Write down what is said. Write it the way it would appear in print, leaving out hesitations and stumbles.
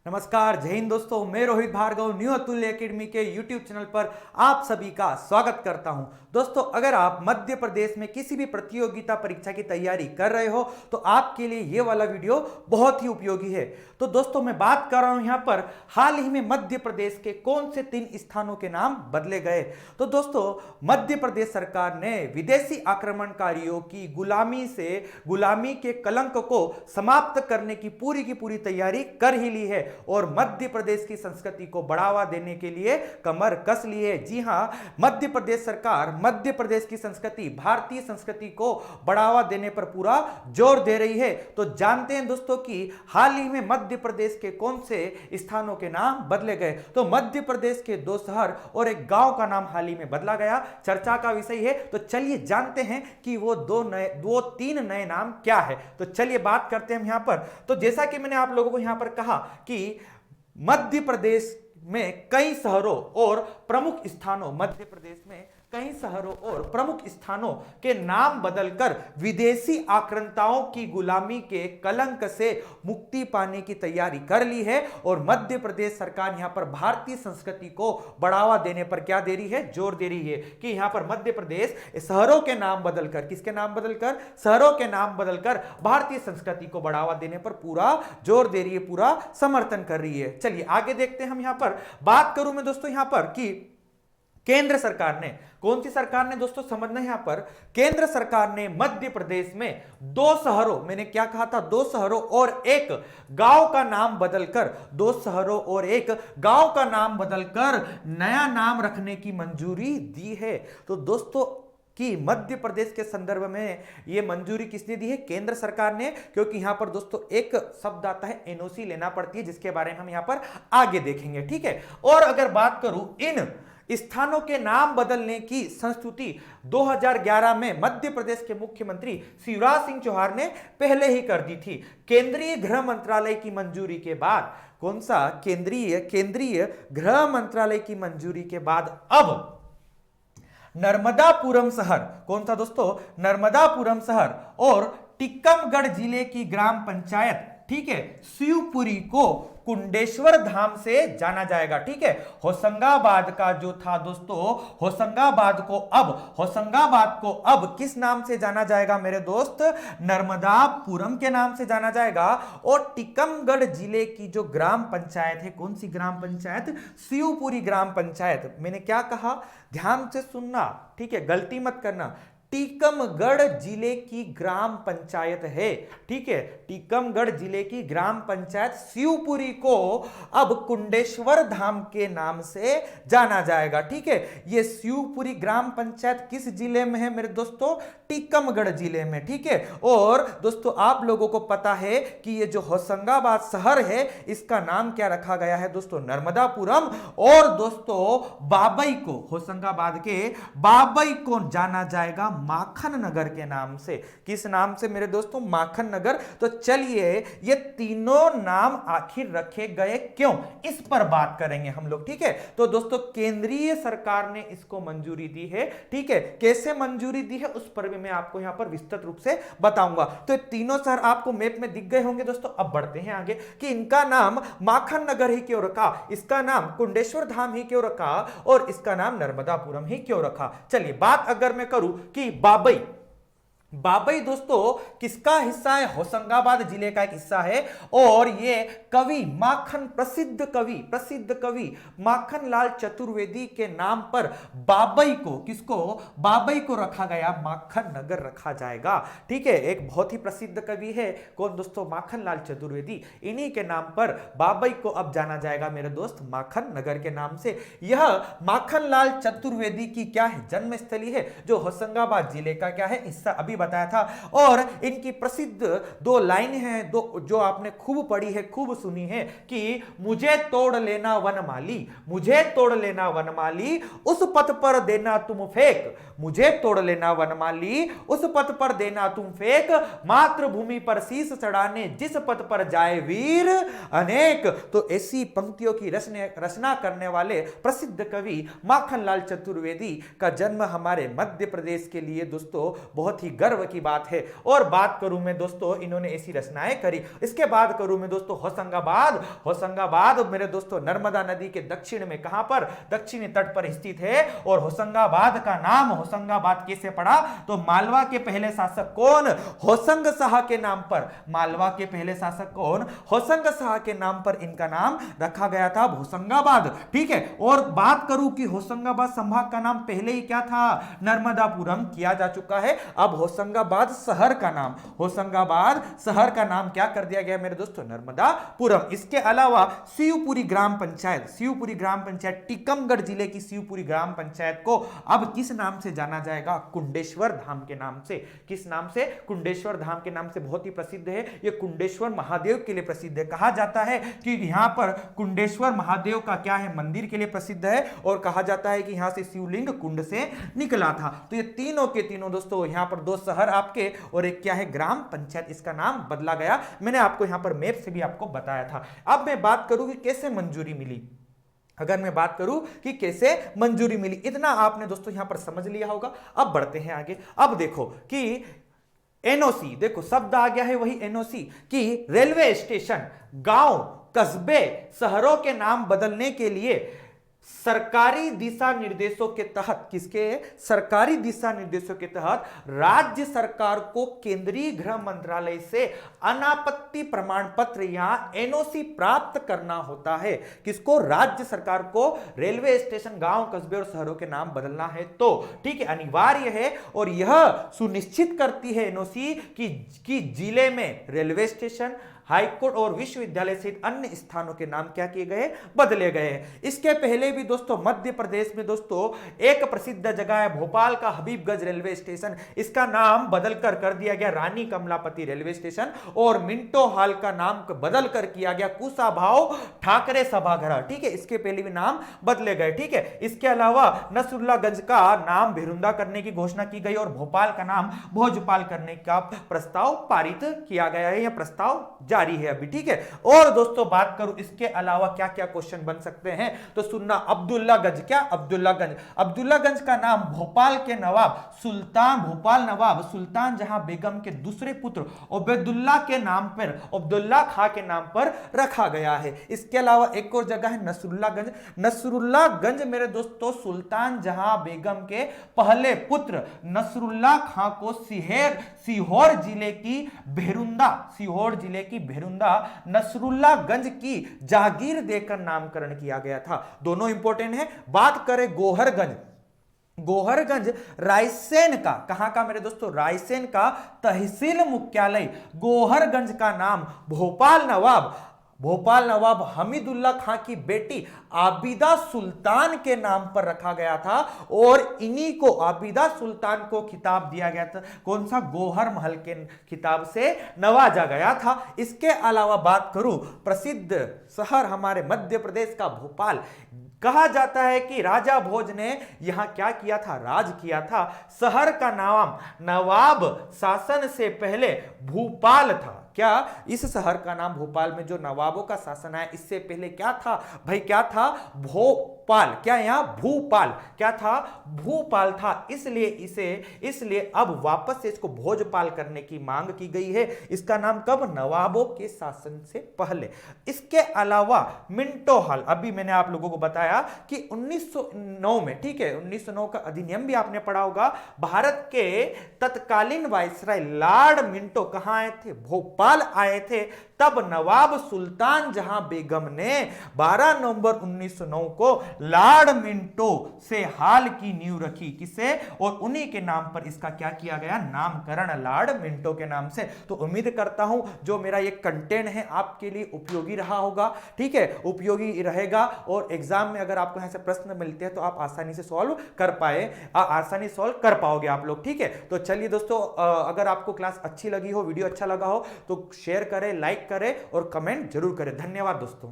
नमस्कार, जय हिंद दोस्तों। मैं रोहित भार्गव न्यू अतुल्य एकेडमी के यूट्यूब चैनल पर आप सभी का स्वागत करता हूं। दोस्तों, अगर आप मध्य प्रदेश में किसी भी प्रतियोगिता परीक्षा की तैयारी कर रहे हो तो आपके लिए ये वाला वीडियो बहुत ही उपयोगी है। तो दोस्तों, मैं बात कर रहा हूं यहां पर हाल ही में मध्य प्रदेश के कौन से 3 स्थानों के नाम बदले गए। तो दोस्तों, मध्य प्रदेश सरकार ने विदेशी आक्रमणकारियों की गुलामी के कलंक को समाप्त करने की पूरी तैयारी कर ही ली है और मध्य प्रदेश की संस्कृति को बढ़ावा देने के लिए कमर कस ली है। जी हां, मध्य प्रदेश सरकार मध्य प्रदेश की संस्कृति, भारतीय संस्कृति को बढ़ावा देने पर पूरा जोर दे रही है। तो जानते हैं दोस्तों कि हाल ही में मध्य प्रदेश के कौन से स्थानों के नाम बदले गए। तो मध्य प्रदेश के 2 शहर और एक गांव का नाम हाल ही में बदला गया, चर्चा का विषय है। तो चलिए जानते हैं कि वो 3 नए नाम क्या है। तो चलिए बात करते हैं यहां पर। तो जैसा कि मैंने आप लोगों को यहां पर कहा कि मध्य प्रदेश में कई शहरों और प्रमुख स्थानों मध्य प्रदेश में कई शहरों और प्रमुख स्थानों के नाम बदलकर विदेशी आक्रांताओं की गुलामी के कलंक से मुक्ति पाने की तैयारी कर ली है। और मध्य प्रदेश सरकार यहां पर भारतीय संस्कृति को बढ़ावा देने पर क्या दे रही है, जोर दे रही है कि यहां पर मध्य प्रदेश शहरों के नाम बदलकर, किसके नाम बदलकर, शहरों के नाम बदलकर भारतीय संस्कृति को बढ़ावा देने पर पूरा जोर दे रही है, पूरा समर्थन कर रही है। चलिए आगे देखते हैं हम। यहां पर बात करूं मैं दोस्तों यहां पर कि केंद्र सरकार ने, कौन सी सरकार ने दोस्तों, समझना है यहां पर, केंद्र सरकार ने मध्य प्रदेश में 2 शहरों, मैंने क्या कहा था, 2 शहरों और एक गांव का नाम बदलकर, 2 शहरों और एक गांव का नाम बदलकर नया नाम रखने की मंजूरी दी है। तो दोस्तों कि मध्य प्रदेश के संदर्भ में यह मंजूरी किसने दी है, केंद्र सरकार ने, क्योंकि यहां पर दोस्तों एक शब्द आता है एनओसी लेना पड़ती है, जिसके बारे में हम यहां पर आगे देखेंगे। ठीक है। और अगर बात करूं इन स्थानों के नाम बदलने की संस्तुति 2011 में मध्य प्रदेश के मुख्यमंत्री शिवराज सिंह चौहान ने पहले ही कर दी थी। केंद्रीय गृह मंत्रालय की मंजूरी के बाद, कौन सा, केंद्रीय गृह मंत्रालय की मंजूरी के बाद अब नर्मदापुरम शहर, कौन सा दोस्तों, नर्मदापुरम शहर और टीकमगढ़ जिले की ग्राम पंचायत, ठीक है, शिवपुरी को कुंडेश्वर धाम से जाना जाएगा। ठीक है। होशंगाबाद का जो था दोस्तों, होशंगाबाद को अब किस नाम से जाना जाएगा मेरे दोस्त, नर्मदापुरम के नाम से जाना जाएगा। और टीकमगढ़ जिले की जो ग्राम पंचायत है, कौन सी ग्राम पंचायत, शिवपुरी ग्राम पंचायत। मैंने क्या कहा, ध्यान से सुनना, ठीक है, गलती मत करना। टीकमगढ़ जिले की ग्राम पंचायत है, ठीक है, टीकमगढ़ जिले की ग्राम पंचायत शिवपुरी को अब कुंडेश्वर धाम के नाम से जाना जाएगा। ठीक है। यह शिवपुरी ग्राम पंचायत किस जिले में है मेरे दोस्तों, टीकमगढ़ जिले में। ठीक है। और दोस्तों आप लोगों को पता है कि ये जो होशंगाबाद शहर है इसका नाम क्या रखा गया है दोस्तों, नर्मदापुरम। और दोस्तों बाबई को, होशंगाबाद के बाबई को जाना जाएगा माखन नगर के नाम से। किस नाम से मेरे दोस्तों, माखन नगर। तो चलिए ये तीनों नाम आखिर रखे गए क्यों, इस पर बात करेंगे हम लोग। ठीक है। तो दोस्तों केंद्रीय सरकार ने इसको मंजूरी दी है। ठीक है। कैसे मंजूरी दी है उस पर भी मैं आपको यहां पर विस्तृत रूप से बताऊंगा। तो तीनों शहर आपको मैप में दिख गए होंगे दोस्तों। अब बढ़ते हैं आगे कि इनका नाम माखन नगर ही क्यों रखा, इसका नाम कुंडेश्वर धाम ही क्यों रखा और इसका नाम नर्मदापुरम ही क्यों रखा। चलिए बात अगर मैं करूं कि बाबई दोस्तों किसका हिस्सा है, होशंगाबाद जिले का एक हिस्सा है। और ये कवि माखन, प्रसिद्ध कवि माखन लाल चतुर्वेदी के नाम पर बाबई को, किसको, बाबई को रखा गया, माखन नगर रखा जाएगा। ठीक है। एक बहुत ही प्रसिद्ध कवि है, कौन दोस्तों, माखन लाल चतुर्वेदी। इन्हीं के नाम पर बाबई को अब जाना जाएगा मेरे दोस्त, माखन नगर के नाम से। यह माखन लाल चतुर्वेदी की क्या है, जन्मस्थली है, जो होशंगाबाद जिले का क्या है, हिस्सा, अभी बताया था। और इनकी प्रसिद्ध 2 लाइन हैं, जो आपने खूब पढ़ी है, खूब सुनी है कि मुझे तोड़ लेना वनमाली, मुझे तोड़ लेना वनमाली, उस पथ पर देना तुम फेंक, मुझे तोड़ लेना वनमाली, उस पथ पर देना तुम फेंक, मातृभूमि पर शीश चढ़ाने जिस पथ पर जाए वीर अनेक। तो ऐसी पंक्तियों की रचना करने वाले प्रसिद्ध कवि माखन लाल चतुर्वेदी का जन्म हमारे मध्य प्रदेश के लिए दोस्तों बहुत ही गर्व गर्व की बात है। और बात करूं मैं दोस्तों, इन्होंने ऐसी रचनाएं करी। इसके बाद करूं मैं दोस्तों होशंगाबाद। होशंगाबाद मेरे दोस्तों नर्मदा नदी के दक्षिण में, कहां पर, दक्षिणी तट पर स्थित है। और होशंगाबाद का नाम होशंगाबाद कैसे पड़ा, तो मालवा के पहले शासक कौन, होशंग शाह के नाम पर। मालवा के पहले शासक कौन, होशंग शाह के नाम पर इनका नाम रखा गया था होशंगाबाद, ठीक है। और बात करूं कि होशंगाबाद संभाग का नाम पहले ही क्या था, नर्मदापुरम किया जा चुका है। अब होशंगाबाद शहर का नाम, होशंगाबाद शहर का नाम क्या कर दिया गया मेरे दोस्तों, नर्मदापुरम। इसके अलावा शिवपुरी ग्राम पंचायत, शिवपुरी ग्राम पंचायत टीकमगढ़ जिले की शिवपुरी ग्राम पंचायत को अब किस नाम से जाना जाएगा, कुंडेश्वर धाम के नाम से। किस नाम से, कुंडेश्वर धाम के नाम से। बहुत ही प्रसिद्ध है यह, कुंडेश्वर महादेव के लिए प्रसिद्ध है। कहा जाता है कि यहां पर कुंडेश्वर महादेव का क्या है, मंदिर के लिए प्रसिद्ध है। और कहा जाता है कि यहां से शिवलिंग कुंड से निकला था। तो ये तीनों के तीनों दोस्तों, यहां पर दो शहर आपके और एक क्या है, ग्राम पंचायत, इसका नाम बदला गया। मैंने आपको यहां पर मैप से भी आपको बताया था। अब मैं बात करूं कि कैसे मंजूरी मिली। अगर मैं बात करूं कि कैसे मंजूरी मिली, इतना आपने दोस्तों यहां पर समझ लिया होगा। अब बढ़ते हैं आगे। अब देखो कि एनओसी, देखो शब्द आ गया है वही एनओसी, कि रेलवे स्टेशन, गांव, कस्बे, शहरों के नाम बदलने के लिए सरकारी दिशा निर्देशों के तहत, किसके, सरकारी दिशा निर्देशों के तहत राज्य सरकार को केंद्रीय गृह मंत्रालय से अनापत्ति प्रमाण पत्र या एनओसी प्राप्त करना होता है। किसको, राज्य सरकार को रेलवे स्टेशन, गांव, कस्बे और शहरों के नाम बदलना है तो, ठीक है, अनिवार्य है। और यह सुनिश्चित करती है एनओसी कि जिले में रेलवे स्टेशन, हाईकोर्ट और विश्वविद्यालय सहित अन्य स्थानों के नाम क्या किए गए, बदले गए। इसके पहले भी दोस्तों मध्य प्रदेश में दोस्तों एक प्रसिद्ध जगह है भोपाल का हबीबगंज रेलवे स्टेशन, इसका नाम बदलकर कर दिया गया रानी कमलापति रेलवे स्टेशन। और मिंटो हॉल का नाम बदलकर किया गया कुशाभाऊ ठाकरे सभागार, ठीक है, इसके पहले भी नाम बदले गए, ठीक है। इसके अलावा नसरुल्लागंज का नाम भिरुंदा करने की घोषणा की गई और भोपाल का नाम भोजपाल करने का प्रस्ताव पारित किया गया है, यह प्रस्ताव जारी है अभी, ठीक है। और दोस्तों बात करूं इसके अलावा क्या क्या क्वेश्चन बन सकते हैं, तो सुनना, अब्दुल्लागंज, क्या, अब्दुल्लागंज। अब्दुल्लागंज का नाम भोपाल के नवाब सुल्तान, भोपाल नवाब सुल्तान जहां बेगम के दूसरे पुत्र उबैदुल्ला के नाम पर, अब्दुल्ला खां के नाम पर रखा गया है। इसके अलावा एक और जगह है नसरुल्लागंज। नसरुल्लागंज मेरे दोस्तों सुल्तान जहां बेगम के पहले पुत्र नसरुल्ला खां को सीहोर जिले की भेरुंदा, सीहोर जिले की भेरुंदा नसरुल्लागंज की जागीर देकर नामकरण किया गया था। दोनों इंपॉर्टेंट है। बात करें गोहरगंज, गोहरगंज रायसेन का, कहां का मेरे दोस्तों, रायसेन का तहसील मुख्यालय गोहरगंज का नाम भोपाल नवाब हमीदुल्ला खां की बेटी आबिदा सुल्तान के नाम पर रखा गया था। और इन्हीं को, आबिदा सुल्तान को खिताब दिया गया था, कौन सा, गोहर महल के खिताब से नवाजा गया था। इसके अलावा बात करूं प्रसिद्ध शहर हमारे मध्य प्रदेश का भोपाल, कहा जाता है कि राजा भोज ने यहां क्या किया था, राज किया था। शहर का नाम नवाब शासन से पहले भूपाल था। क्या, इस शहर का नाम भोपाल में जो नवाबों का शासन है इससे पहले क्या था भाई, क्या था, भोपाल, क्या यहां भूपाल, क्या था, भूपाल था। इसलिए अब वापस से इसको भोजपाल करने की मांग की गई है। इसका नाम कब, नवाबों के शासन से पहले। इसके अलावा मिंटो हॉल, अभी मैंने आप लोगों को बताया कि 1909 में, ठीक है, 1909 का अधिनियम भी आपने पढ़ा होगा। भारत के तत्कालीन वायसराय लॉर्ड मिंटो कहां आए थे, भोपाल आए थे। तब नवाब सुल्तान जहां बेगम ने 12 नवंबर 1909 को लॉर्ड मिंटो से हाल की नींव रखी, किसे, और उन्हीं के नाम पर इसका क्या किया गया, नामकरण लॉर्ड मिंटो के नाम से। तो उम्मीद करता हूं जो मेरा ये कंटेंट है आपके लिए उपयोगी रहा होगा, ठीक है, उपयोगी रहेगा। और एग्जाम में अगर आपको यहां से प्रश्न मिलते हैं तो आप आसानी से सॉल्व कर पाओगे आप लोग, ठीक है। तो चलिए दोस्तों, अगर आपको क्लास अच्छी लगी हो, वीडियो अच्छा लगा हो तो शेयर करें, लाइक करें और कमेंट जरूर करें। धन्यवाद दोस्तों।